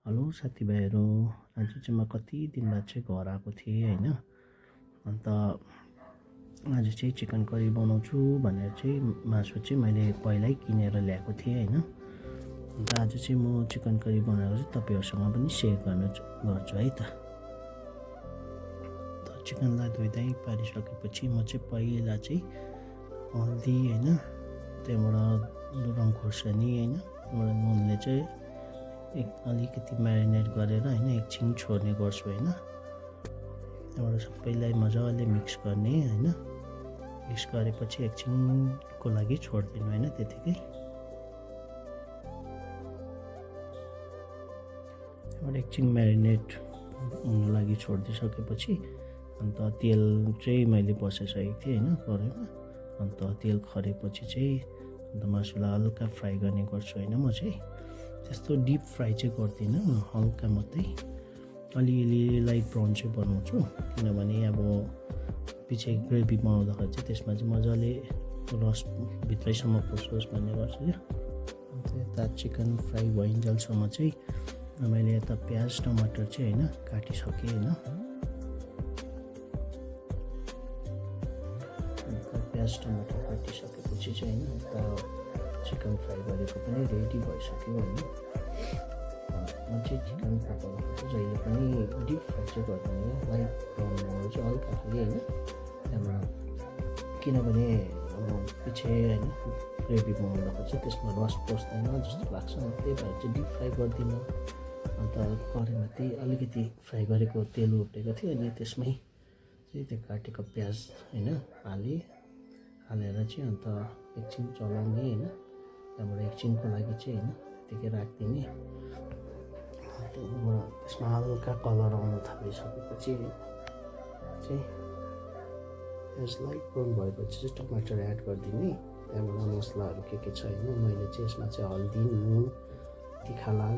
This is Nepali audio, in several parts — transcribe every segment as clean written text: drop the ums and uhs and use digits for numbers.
हेलो साथीभाइहरू, आज चाहिँ म कति दिन बाद चाहिँ घर आएको थिएँ होइन। अन्त आज चाहिँ चिकन करी बनाउँछु भनेर चाहिँ मासु चाहिँ मैले पहिल्यै किनेर ल्याएको थिएँ होइन। अन्त आज चाहिँ म चिकन करी बनाएको चाहिँ तपाईँहरूसँग पनि सेयर गर्छु है त। चिकनलाई धोइधाइ पारिसकेपछि म चाहिँ पहिला चाहिँ हल्दी होइन, त्यहाँबाट रङ खोर्सानी होइन, त्यहाँबाट नुनले चाहिँ अलिकति म्यारिनेट गरेर होइन एकछिन छोड्ने गर्छु होइन। त्यहाँबाट सबैलाई मजाले मिक्स गर्ने होइन। मिक्स गरेपछि एकछिनको लागि छोडिदिनु होइन, त्यतिकै। त्यहाँबाट एकछिन म्यारिनेट हुनु लागि छोडिदिइसकेपछि अन्त तेल चाहिँ मैले बसाइसकेको थिएँ होइन कराईमा। अन्त तेल खरेपछि चाहिँ अन्त मासुलाई हल्का फ्राई गर्ने गर्छु होइन। म चाहिँ त्यस्तो डिप फ्राई चाहिँ गर्दिनँ, हल्का मात्रै अलिअलि लाइट ब्राउन चाहिँ बनाउँछु। किनभने अब पछि ग्रेभी बनाउँदाखेरि चाहिँ त्यसमा चाहिँ मजाले रस भित्रैसम्म पसोस् भन्ने गर्छु क्या। अन्त यता चिकन फ्राई भइन्जेलसम्म चाहिँ मैले यता प्याज टमाटर चाहिँ होइन काटिसकेँ होइन। अन्त प्याज टमाटर काटिसकेपछि चाहिँ होइन यता चिकन फ्राई गरेको पनि रेडी भइसक्यो होइन। म चाहिँ चिकन पकाउँदाखेरि चाहिँ जहिले पनि डिप फ्राई चाहिँ गर्दैन, लाइट ब्राउन चाहिँ हल्का खालि होइन। त्यहाँबाट किनभने अब पछि होइन ग्रेभी बनाउँदाखेरि चाहिँ त्यसमा रस पस्दैन जस्तो लाग्छ, त्यही भएर चाहिँ डिप फ्राई गर्दिनँ। अन्त कराईमा त्यही अलिकति फ्राई गरेको तेल उब्रेको थियो, अनि त्यसमै चाहिँ त्यो काटेको प्याज होइन हालेर चाहिँ अन्त एकछिन चलाउने होइन। त्यहाँबाट एकछिनको लागि चाहिँ होइन त्यतिकै राखिदिने। त्यहाँबाट त्यसमा हल्का कलर आउनु थालिसकेपछि चाहिँ प्याज लाइट ब्राउन भएपछि चाहिँ टमाटर एड गरिदिने। त्यहाँबाट मसलाहरू के छ होइन, मैले चाहिँ यसमा चाहिँ हल्दी, नुन, तिखालाल,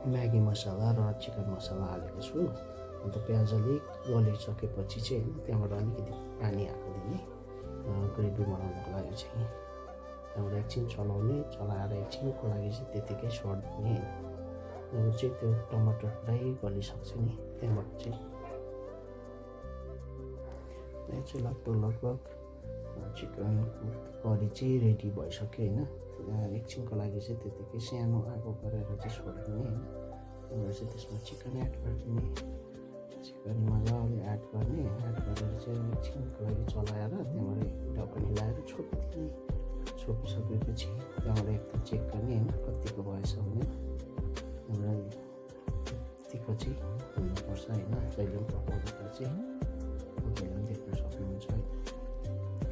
म्यागी मसला र चिकन मसला हालेको छु। अन्त प्याज अलिक गलिसकेपछि चाहिँ होइन त्यहाँबाट अलिकति पानी हालिदिने ग्रेभी बनाउनको लागि चाहिँ। त्यहाँबाट एकछिन चलाएर एकछिनको लागि चाहिँ त्यतिकै छोडिदिने। अब चाहिँ त्यो टमाटर पुरै गलिसक्छ नि, त्यहाँबाट चाहिँ लगभग चिकन करी चाहिँ रेडी भइसक्यो होइन। एकछिनको लागि चाहिँ त्यतिकै सानो आगो गरेर चाहिँ छोडिदिने होइन। त्यहाँबाट चाहिँ त्यसमा चिकन एड गरिदिने, चिकन मजाले एड गरेर चाहिँ एकछिनको लागि चलाएर त्यहाँबाट ढक्कन हिलाएर छोपिदिने। छोपिसकेपछि त्यहाँबाट एकदम चेक गर्ने होइन कतिको भएछ भने। त्यहाँबाट यतिको चाहिँ हुनुपर्छ होइन, जहिले पनि पकाउँदा चाहिँ तपाईँले पनि देख्न सक्नुहुन्छ है।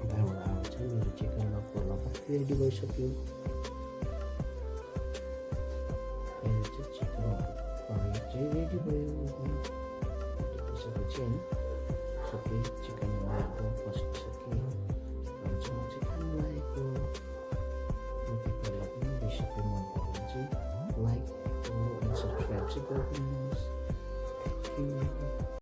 त्यहाँबाट अब चाहिँ मेरो चिकन लगभग रेडी भइसक्यो। मेरो चाहिँ चिकन करी चाहिँ रेडी भयो। त्यसपछि होइन सबै चिकनहरू पसिसक्यो। अनि चाहिँ म चाहिँ खानु लागेको। तपाईँहरूलाई पनि रेसिपी मन पऱ्यो भने चाहिँ लाइक एन्ड सब्सक्राइब चाहिँ गरिदिनुहोस्। Thank you.